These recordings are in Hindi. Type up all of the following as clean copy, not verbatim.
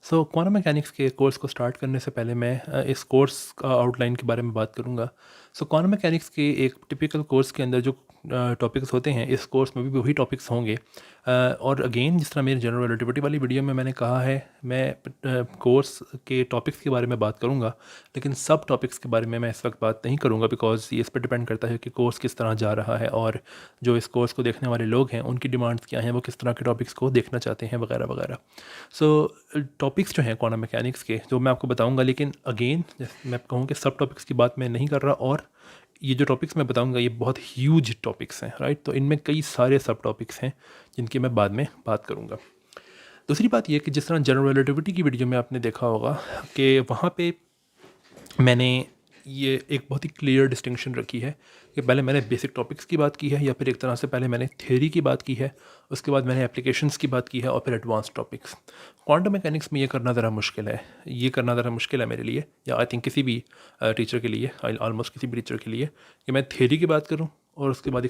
क्वांटम मैकेनिक्स के कोर्स को स्टार्ट करने से पहले मैं इस कोर्स का आउटलाइन के बारे में बात करूंगा। क्वांटम मैकेनिक्स के एक टिपिकल कोर्स के अंदर जो टॉपिक्स होते हैं, इस कोर्स में भी वही टॉपिक्स होंगे। और अगेन, जिस तरह मेरी जनरल रिलेटिविटी वाली वीडियो में मैंने कहा है, मैं कोर्स के टॉपिक्स के बारे में बात करूंगा, लेकिन सब टॉपिक्स के बारे में मैं इस वक्त बात नहीं करूंगा, बिकॉज ये इस पर डिपेंड करता है कि कोर्स किस तरह जा रहा है और जो इस कोर्स को देखने वाले लोग हैं उनकी डिमांड्स क्या हैं, वो किस तरह के टॉपिक्स को देखना चाहते हैं, वगैरह वगैरह। सो टॉपिक्स जो हैं क्वांटम मैकेनिक्स के, जो मैं आपको बताऊंगा, लेकिन अगेन जैसे मैं कहूँ कि सब टॉपिक्स की बात मैं नहीं कर रहा, और ये जो टॉपिक्स मैं बताऊंगा ये बहुत ह्यूज टॉपिक्स हैं, राइट। तो इनमें कई सारे सब टॉपिक्स हैं जिनकी मैं बाद में बात करूंगा। दूसरी बात ये कि जिस तरह जनरल रिलेटिविटी की वीडियो में आपने देखा होगा कि वहाँ पे मैंने ये एक बहुत ही क्लियर डिस्टिंक्शन रखी है कि पहले मैंने बेसिक टॉपिक्स की बात की है, या फिर एक तरह से पहले मैंने थ्योरी की बात की है, उसके बाद मैंने एप्लीकेशंस की बात की है, और फिर एडवांस टॉपिक्स। क्वांटम मैकेनिक्स में ये करना ज़रा मुश्किल है, मेरे लिए, या आई थिंक किसी भी टीचर के लिए, ऑलमोस्ट किसी भी टीचर के लिए, कि मैं थ्योरी की बात करूँ और उसके बाद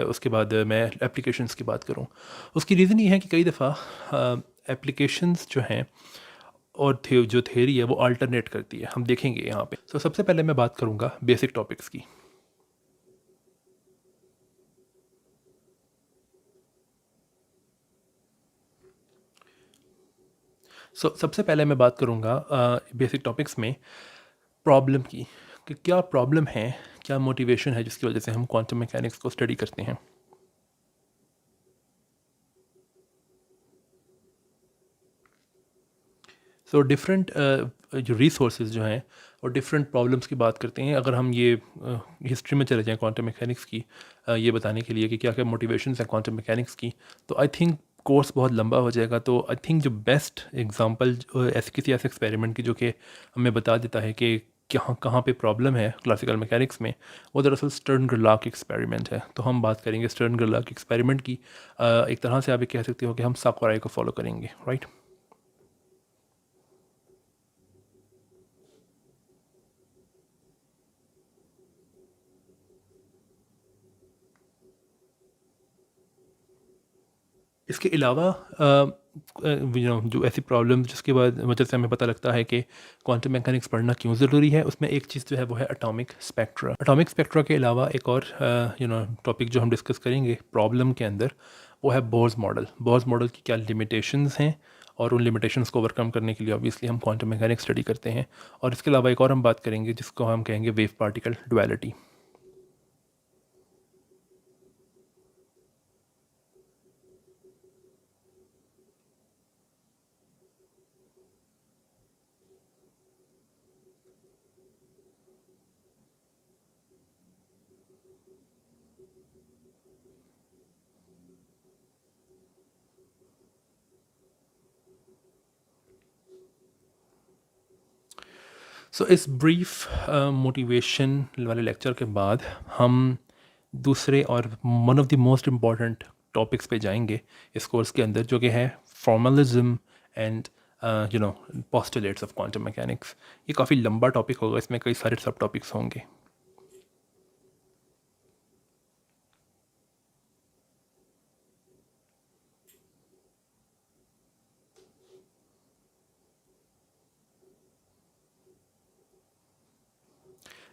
उसके बाद मैं एप्लीकेशंस की बात करूँ। उसकी रीज़न ये है कि कई दफ़ा एप्लीकेशंस जो हैं और जो थ्योरी है वो अल्टरनेट करती है, हम देखेंगे यहाँ पे। सबसे पहले मैं बात करूँगा बेसिक टॉपिक्स की। सबसे पहले मैं बात करूँगा बेसिक टॉपिक्स में प्रॉब्लम की, कि क्या प्रॉब्लम है, क्या मोटिवेशन है जिसकी वजह से हम क्वांटम मैकेनिक्स को स्टडी करते हैं। डिफरेंट जो रिसोर्सेज जो हैं और डिफरेंट प्रॉब्लम्स की बात करते हैं। अगर हम ये हिस्ट्री में चले जाएं क्वांटम मैकेनिक्स की, ये बताने के लिए कि क्या क्या मोटिवेशंस हैं क्वांटम मैकेनिक्स की, तो आई थिंक कोर्स बहुत लंबा हो जाएगा। तो आई थिंक जो बेस्ट एग्जांपल ऐसे किसी ऐसे एक्सपेरिमेंट की जो कि हमें बता देता है कि कहाँ कहाँ पे प्रॉब्लम है क्लासिकल मैकेनिक्स में, वो दरअसल स्टर्न गर्लाक एक्सपेरिमेंट है। तो हम बात करेंगे स्टर्न गर्लाक एक्सपेरिमेंट की। एक तरह से आप ये कह सकते हो कि हम साकुराई को फॉलो करेंगे, राइट। इसके अलावा जो ऐसी प्रॉब्लम जिसके बाद वजह से हमें पता लगता है कि क्वांटम मैकेनिक्स पढ़ना क्यों ज़रूरी है, उसमें एक चीज़ जो है वो है एटॉमिक स्पेक्ट्रा। एटॉमिक स्पेक्ट्रा के अलावा एक और टॉपिक जो हम डिस्कस करेंगे प्रॉब्लम के अंदर, वो है बोर्स मॉडल। बोर्स मॉडल की क्या लिमिटेशंस हैं, और उन लिमिटेशंस को ओवरकम करने के लिए ऑब्वियसली हम क्वांटम मैकेनिक्स स्टडी करते हैं। और इसके अलावा एक और हम बात करेंगे जिसको हम कहेंगे वेव पार्टिकल डुअलिटी। इस ब्रीफ मोटिवेशन वाले लेक्चर के बाद हम दूसरे और one of the most important topics पे जाएंगे इस कोर्स के अंदर, जो कि है formalism and postulates of quantum mechanics. ये काफ़ी लंबा टॉपिक होगा, इसमें कई सारे सब टॉपिक्स होंगे।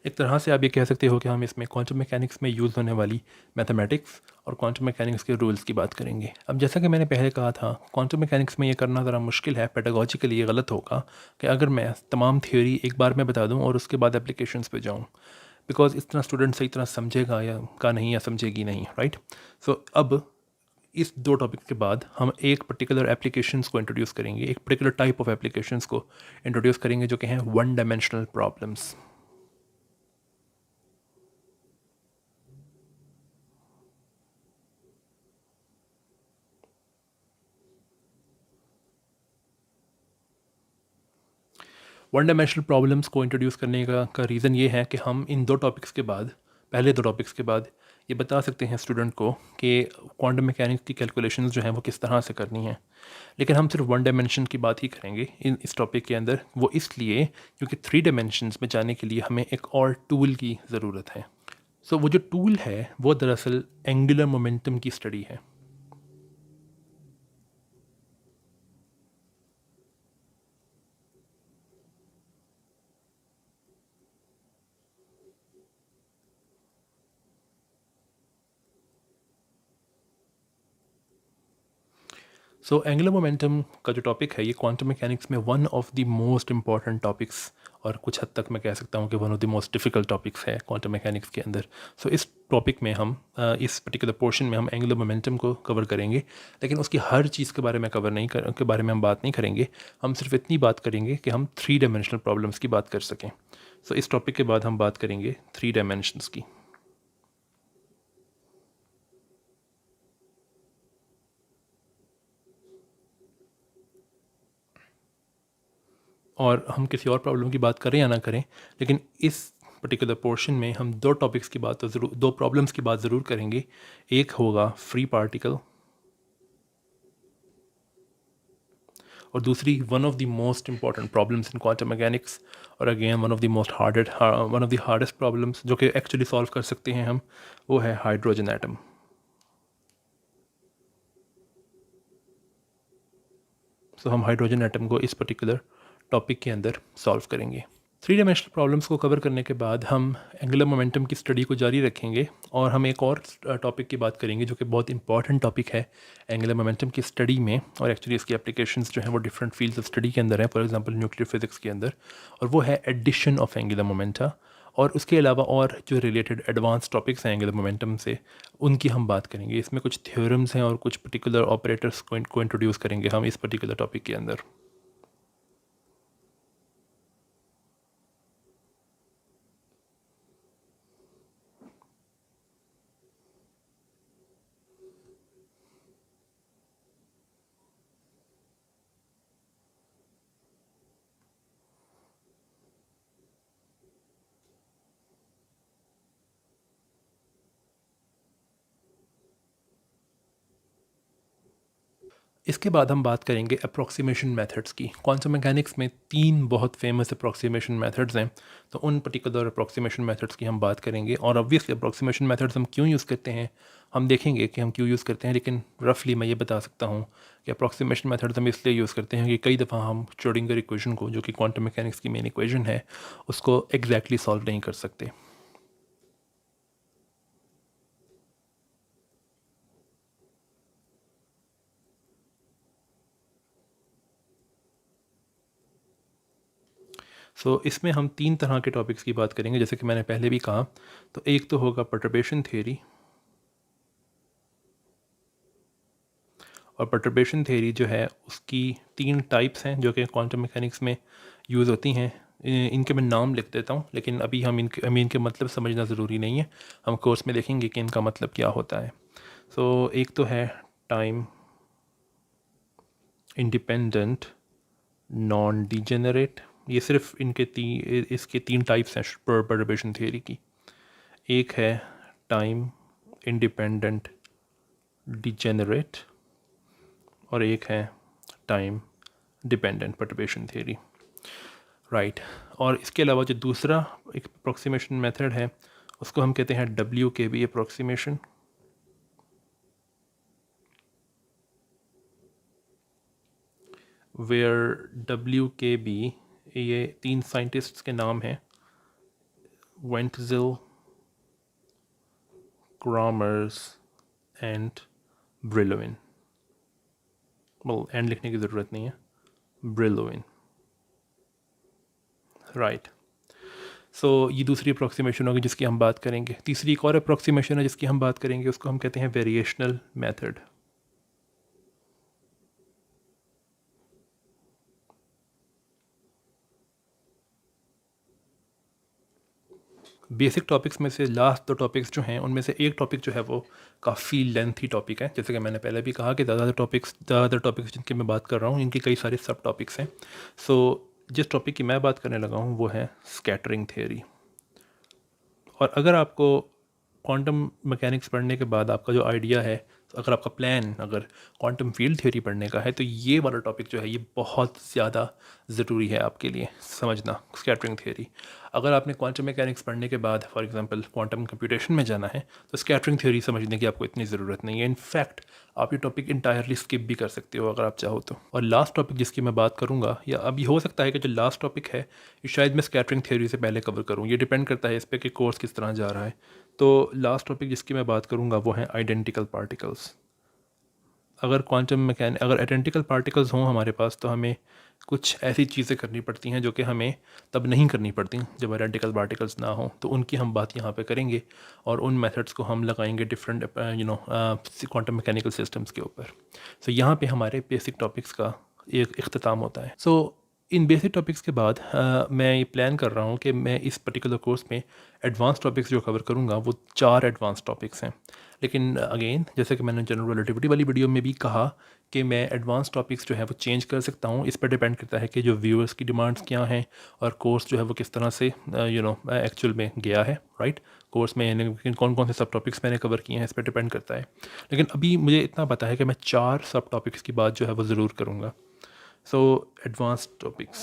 एक तरह से आप ये कह सकते हो कि हम इसमें क्वांटम मैकेनिक्स में यूज़ होने वाली मैथमेटिक्स और क्वांटम मैकेनिक्स के रूल्स की बात करेंगे। अब जैसा कि मैंने पहले कहा था, क्वांटम मैकेनिक्स में ये करना ज़रा मुश्किल है, पेडागॉजिकली ये गलत होगा कि अगर मैं तमाम थ्योरी एक बार में बता दूँ और उसके बाद एप्लीकेशंस पे जाऊँ, बिकॉज इस तरह स्टूडेंट सही तरह समझेगा या का नहीं, या समझेगी नहीं, राइट। अब इस दो टॉपिक के बाद हम एक पर्टिकुलर एप्लीकेशंस को इंट्रोड्यूस करेंगे, एक पर्टिकुलर टाइप ऑफ एप्लीकेशंस को इंट्रोड्यूस करेंगे, जो कि हैं one dimensional problems. One dimensional problems को इंट्रोड्यूस करने का रीज़न ये है कि हम इन दो टॉपिक्स के बाद, पहले दो टॉपिक्स के बाद, ये बता सकते हैं स्टूडेंट को कि क्वांटम मैकेनिक्स की कैलकुलेशंस जो हैं वो किस तरह से करनी है। लेकिन हम सिर्फ वन डायमेंशन की बात ही करेंगे इस टॉपिक के अंदर, वो इसलिए क्योंकि थ्री डायमेंशंस में जाने के लिए हमें एक और टूल की ज़रूरत है। वो जो टूल है वो दरअसल एंगुलर मोमेंटम की स्टडी है। सो एंगुलर मोमेंटम का जो टॉपिक है ये क्वांटम मैकेनिक्स में one of the most important topics और कुछ हद तक मैं कह सकता हूँ कि one of the most difficult topics है क्वांटम मैकेनिक्स के अंदर। सो इस टॉपिक में हम इस पर्टिकुलर पोर्शन में हम एंगुलर मोमेंटम को कवर करेंगे, लेकिन उसकी हर चीज़ के बारे में के बारे में हम बात नहीं करेंगे। हम सिर्फ इतनी बात करेंगे कि हम 3 डायमेंशनल प्रॉब्लम्स की बात कर सकें। सो इस टॉपिक के बाद हम बात करेंगे 3 डायमेंशंस की। और हम किसी और प्रॉब्लम की बात करें या ना करें, लेकिन इस पर्टिकुलर पोर्शन में हम 2 टॉपिक्स की बात तो ज़रूर 2 प्रॉब्लम्स की बात ज़रूर करेंगे। एक होगा फ्री पार्टिकल और दूसरी one of the most important problems in quantum mechanics, और again one of the hardest problems जो कि एक्चुअली सॉल्व कर सकते हैं हम, वो है हाइड्रोजन एटम। सो हम हाइड्रोजन एटम को इस पर्टिकुलर टॉपिक के अंदर सॉल्व करेंगे। 3 डायमेंशनल प्रॉब्लम्स को कवर करने के बाद हम एंगुलर मोमेंटम की स्टडी को जारी रखेंगे और हम एक और टॉपिक की बात करेंगे जो कि बहुत इंपॉर्टेंट टॉपिक है एंगुलर मोमेंटम की स्टडी में, और एक्चुअली इसकी एप्लीकेशंस जो हैं वो डिफरेंट फील्ड्स ऑफ स्टडी के अंदर हैं, फॉर एग्जांपल न्यूक्लियर फिजिक्स के अंदर, और वो है एडिशन ऑफ एंगुलर मोमेंटा। और उसके अलावा और जो रिलेटेड एडवांस टॉपिक्स हैं एंगुलर मोमेंटम से, उनकी हम बात करेंगे। इसमें कुछ थ्योरम्स हैं और कुछ पर्टिकुलर ऑपरेटर्स को इंट्रोड्यूस करेंगे हम इस पर्टिकुलर टॉपिक के अंदर। इसके बाद हम बात करेंगे अप्रॉक्सीमेशन मेथड्स की। क्वांटम मैकेनिक्स में 3 बहुत फेमस अप्रॉक्सीमेशन मेथड्स हैं, तो उन पर्टिकुलर अप्रॉक्सीमेशन मेथड्स की हम बात करेंगे। और ऑब्वियसली अप्रॉक्सीमेशन मेथड्स हम क्यों यूज़ करते हैं, हम देखेंगे कि हम क्यों यूज़ करते हैं, लेकिन रफली मैं ये बता सकता हूँ कि अप्रॉक्सीमेशन मेथड्स हम इसलिए यूज़ करते हैं कि कई दफ़ा हम श्रोडिंगर इक्वेशन को, जो कि क्वांटम मैकेनिक्स की मेन इक्वेशन है, उसको एग्जैक्टली सॉल्व नहीं कर सकते। इसमें हम 3 तरह के टॉपिक्स की बात करेंगे, जैसे कि मैंने पहले भी कहा। तो एक तो होगा परटर्बेशन थ्योरी, और परटर्बेशन थ्योरी जो है उसकी 3 टाइप्स हैं जो कि क्वांटम मैकेनिक्स में यूज़ होती हैं। इनके मैं नाम लिख देता हूँ, लेकिन अभी इनके मतलब समझना ज़रूरी नहीं है, हम कोर्स में देखेंगे कि इनका मतलब क्या होता है। एक तो है टाइम इंडिपेंडेंट नॉन डिजेनरेट। ये सिर्फ इसके 3 टाइप्स हैं परटर्बेशन थ्योरी की। एक है टाइम इंडिपेंडेंट डिजेनरेट और एक है time dependent perturbation theory, right. और इसके अलावा जो दूसरा एक अप्रॉक्सीमेशन मेथड है उसको हम कहते हैं WKB अप्रॉक्सीमेशन। वेयर WKB, ये 3 साइंटिस्ट्स के नाम हैं, वेंटजिल, क्रॉमर्स एंड ब्रिलोविन। एंड लिखने की ज़रूरत नहीं है, ब्रिलोविन, राइट। ये दूसरी अप्रॉक्सीमेशन होगी जिसकी हम बात करेंगे। तीसरी एक और अप्रॉक्सीमेशन है जिसकी हम बात करेंगे, उसको हम कहते हैं वेरिएशनल मेथड। बेसिक टॉपिक्स में से लास्ट 2 टॉपिक्स जो हैं उनमें से एक टॉपिक जो है वो काफ़ी लेंथी टॉपिक है। जैसे कि मैंने पहले भी कहा कि ज़्यादातर टॉपिक्स जिनकी मैं बात कर रहा हूँ इनके कई सारे सब टॉपिक्स हैं। जिस टॉपिक की मैं बात करने लगा हूँ वो है स्कैटरिंग थ्योरी। और अगर आपको क्वांटम मैकेनिक्स पढ़ने के बाद आपका जो आइडिया है, अगर आपका प्लान अगर क्वांटम फील्ड थ्योरी पढ़ने का है, तो ये वाला टॉपिक जो है ये बहुत ज़्यादा ज़रूरी है आपके लिए समझना, स्कैटरिंग थ्योरी। अगर आपने क्वांटम मैकेनिक्स पढ़ने के बाद फॉर एग्जांपल क्वांटम कंप्यूटेशन में जाना है, तो स्कैटरिंग थ्योरी समझने की आपको इतनी ज़रूरत नहीं है। इनफैक्ट आप ये टॉपिक इंटायरली स्किप भी कर सकते हो अगर आप चाहो तो। और लास्ट टॉपिक जिसकी मैं बात करूँगा, या अभी हो सकता है कि जो लास्ट टॉपिक है ये शायद मैं स्कैटरिंग थ्योरी से पहले कवर करूँ, ये डिपेंड करता है इस पर कि कोर्स किस तरह जा रहा है। तो लास्ट टॉपिक जिसकी मैं बात करूँगा वो है आइडेंटिकल पार्टिकल्स। अगर आइडेंटिकल पार्टिकल्स हों हमारे पास, तो हमें कुछ ऐसी चीज़ें करनी पड़ती हैं जो कि हमें तब नहीं करनी पड़ती जब आइडेंटिकल पार्टिकल्स ना हों। तो उनकी हम बात यहाँ पे करेंगे और उन मेथड्स को हम लगाएंगे डिफरेंट क्वांटम मैकेनिकल सिस्टम्स के ऊपर। सो यहाँ पे हमारे बेसिक टॉपिक्स का एक इख्तिताम होता है। सो इन बेसिक टॉपिक्स के बाद मैं ये प्लान कर रहा हूँ कि मैं इस पर्टिकुलर कोर्स में एडवांस टॉपिक्स जो कवर करूँगा वो 4 एडवांस टॉपिक्स हैं। लेकिन अगेन, जैसे कि मैंने जनरल रिलेटिविटी वाली वीडियो में भी कहा कि मैं एडवांस टॉपिक्स जो है वो चेंज कर सकता हूँ। इस पर डिपेंड करता है कि जो व्यूअर्स की डिमांड्स क्या हैं और कोर्स जो है वो किस तरह से एक्चुअल में गया है, राइट। कोर्स में यानी कौन कौन से सब टॉपिक्स मैंने कवर किए हैं इस पर डिपेंड करता है। लेकिन अभी मुझे इतना पता है कि मैं 4 सब टॉपिक्स की बात जो है वो ज़रूर करूँगा। So advance topics.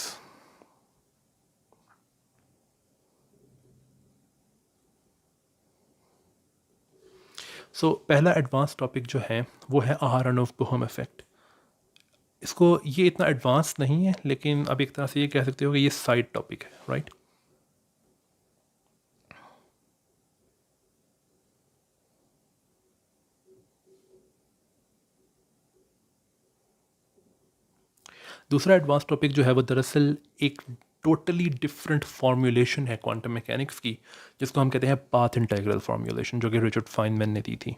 सो पहला एडवांस टॉपिक जो है वो है अहारोनोव बोहम इफेक्ट। इसको ये इतना एडवांस नहीं है, लेकिन अब एक तरह से ये कह सकते हो कि ये साइड टॉपिक है, राइट। दूसरा एडवांस टॉपिक जो है वो दरअसल एक टोटली डिफरेंट फॉर्मूलेशन है क्वांटम मैकेनिक्स की, जिसको हम कहते हैं पाथ इंटीग्रल फॉर्मूलेशन, जो कि रिचर्ड फाइनमैन ने दी थी।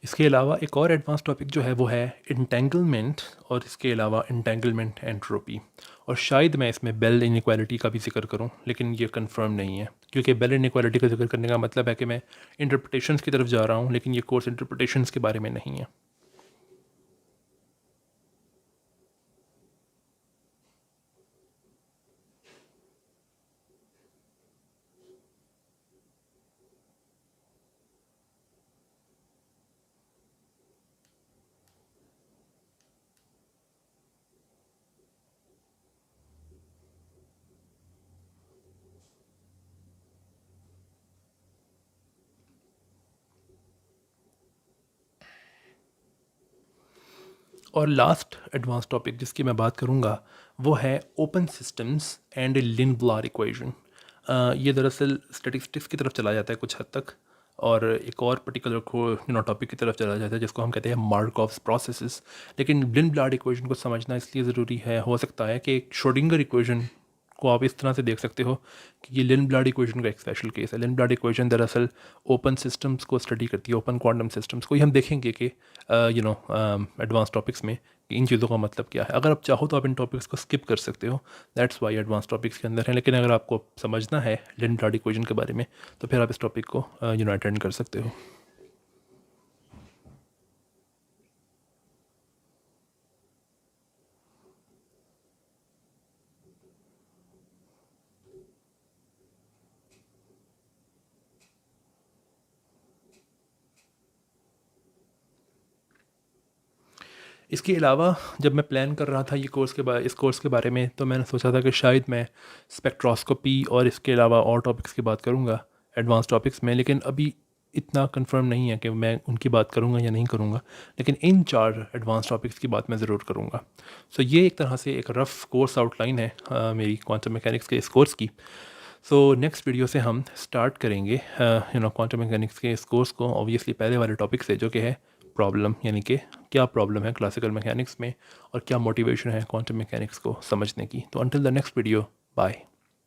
इसके अलावा एक और एडवांस टॉपिक जो है वो है इंटेंगलमेंट, और इसके अलावा इंटेंगलमेंट एंट्रोपी। और शायद मैं इसमें बेल इनइक्वालिटी का भी जिक्र करूं, लेकिन ये कंफर्म नहीं है, क्योंकि बेल इनइक्वालिटी का जिक्र करने का मतलब है कि मैं इंटरप्रिटेशंस की तरफ जा रहा हूं, लेकिन ये कोर्स इंटरप्रिटेशंस के बारे में नहीं है। और लास्ट एडवांस टॉपिक जिसकी मैं बात करूँगा वो है ओपन सिस्टम्स एंड लिन-ब्लॉर इक्वेशन। ये दरअसल स्टैटिस्टिक्स की तरफ चला जाता है कुछ हद तक, और एक और पर्टिकुलर टॉपिक की तरफ चला जाता है जिसको हम कहते हैं मार्कोव्स प्रोसेसेस। लेकिन लिन-ब्लॉर इक्वेशन को समझना इसलिए ज़रूरी है, हो सकता है कि श्रोडिंगर इक्वेशन को आप इस तरह से देख सकते हो कि ये लिन-ब्लॉर इक्वेशन का एक स्पेशल केस है। लिन-ब्लॉर इक्वेशन दरअसल ओपन सिस्टम्स को स्टडी करती है, ओपन क्वांटम सिस्टम्स को। ये हम देखेंगे कि एडवांस टॉपिक्स में कि इन चीज़ों का मतलब क्या है। अगर आप चाहो तो आप इन टॉपिक्स को स्किप कर सकते हो, दैट्स वाई एडवांस टॉपिक्स के अंदर है। लेकिन अगर आपको समझना है लिन-ब्लॉर इक्वेशन के बारे में, तो फिर आप इस टॉपिक को अटेंड कर सकते हो। इसके अलावा जब मैं प्लान कर रहा था इस कोर्स के बारे में, तो मैंने सोचा था कि शायद मैं स्पेक्ट्रोस्कोपी और इसके अलावा और टॉपिक्स की बात करूँगा एडवांस टॉपिक्स में, लेकिन अभी इतना कंफर्म नहीं है कि मैं उनकी बात करूँगा या नहीं करूँगा। लेकिन इन 4 एडवांस टॉपिक्स की बात मैं ज़रूर करूँगा। सो ये एक तरह से एक रफ़ कोर्स आउटलाइन है मेरी क्वांटम मैकेनिक्स के इस कोर्स की। सो नेक्स्ट वीडियो से हम स्टार्ट करेंगे क्वांटम मैकेनिक्स के इस कोर्स को, ऑब्वियसली पहले वाले टॉपिक से, जो कि है प्रॉब्लम, यानी कि क्या प्रॉब्लम है क्लासिकल मैकेनिक्स में और क्या मोटिवेशन है क्वांटम मैकेनिक्स को समझने की। तो until the next video, bye.